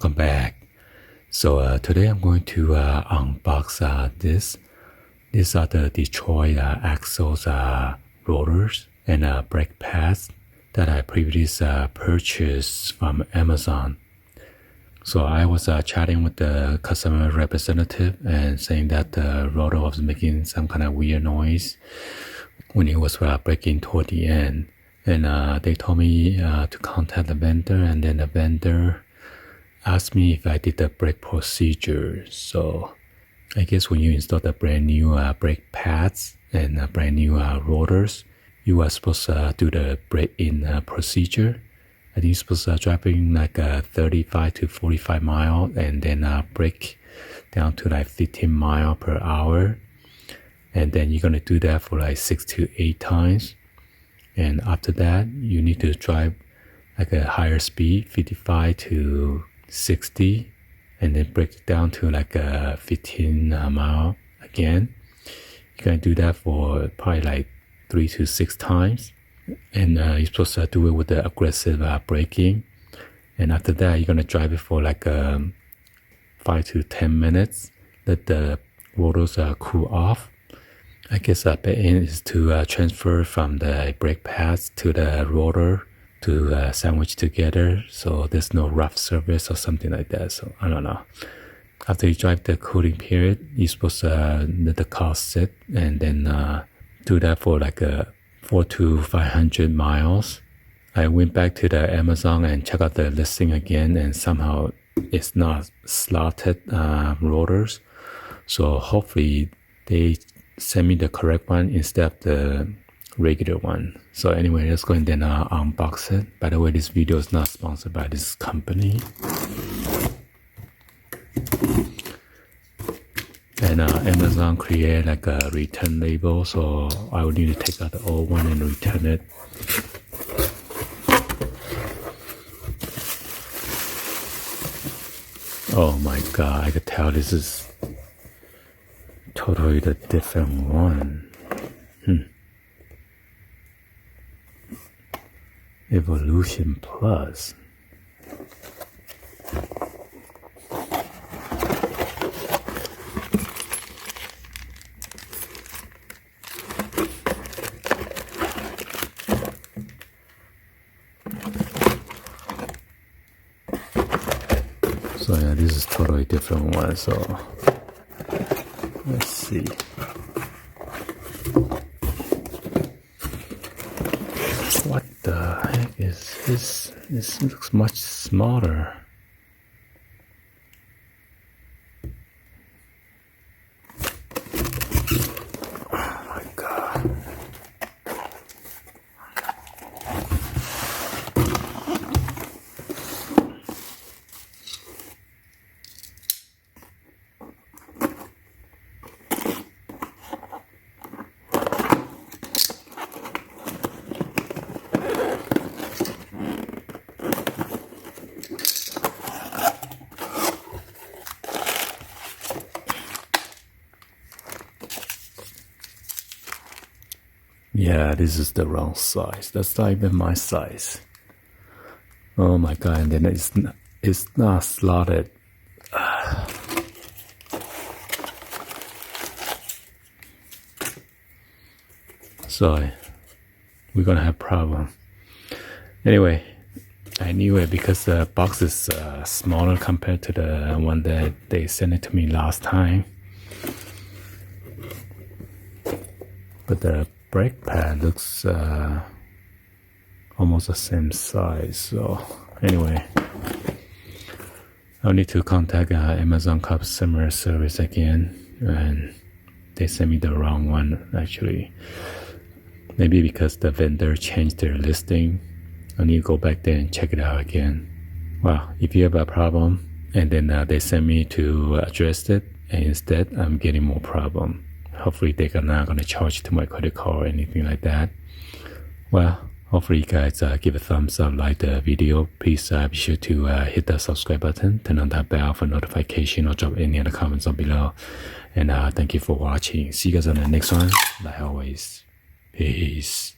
welcome back. So today I'm going to unbox this. These are the Detroit axles rotors and brake pads that I previously purchased from Amazon. So I was chatting with the customer representative and saying that the rotor was making some kind of weird noise when it was braking toward the end. And they told me to contact the vendor, and then the vendor asked me if I did the brake procedure. So I guess when you install the brand new brake pads and brand new rotors, you are supposed to do the brake-in procedure. I think you're supposed to drive in like 35 to 45 miles and then brake down to like 15 miles per hour. And then you're going to do that for like 6 to 8 times. And after that, you need to drive like a higher speed, 55 to 60, and then brake down to like 15 mile again. You're going to do that for probably like 3 to 6 times. And you're supposed to do it with the aggressive braking. And after that, you're going to drive it for like 5 to 10 minutes. Let the rotors cool off. I guess the aim is to transfer from the brake pads to the rotor to sandwich together, so there's no rough surface or something like that. So I don't know. After you drive the cooling period, you're supposed to let the car sit and then do that for like 4 to 500 miles. I went back to the Amazon and checked out the listing again, and somehow it's not slotted rotors. So hopefully they send me the correct one instead of the regular one. So anyway, let's go and then unbox it. By the way, this video is not sponsored by this company. And Amazon created like a return label, so I will need to take out the old one and return it. Oh my god, I could tell this is totally the different one. Evolution Plus. So yeah, this is totally different one. So let's see. What the heck is this? This looks much smaller. Oh my god. Yeah, this is the wrong size. That's not even my size. Oh my god, and then it's not slotted. So we're gonna have a problem. Anyway, I knew it because the box is smaller compared to the one that they sent it to me last time. But the brake pad looks almost the same size. So anyway, I'll need to contact Amazon customer service again, and they sent me the wrong one actually. Maybe because the vendor changed their listing. I need to go back there and check it out again. Well, if you have a problem and then they send me to address it, and instead I'm getting more problem. Hopefully they're not going to charge to my credit card or anything like that. Well, hopefully you guys give a thumbs up, like the video. Please be sure to hit the subscribe button, turn on that bell for notification, or drop any other comments down below. And thank you for watching. See you guys on the next one. Like always, peace.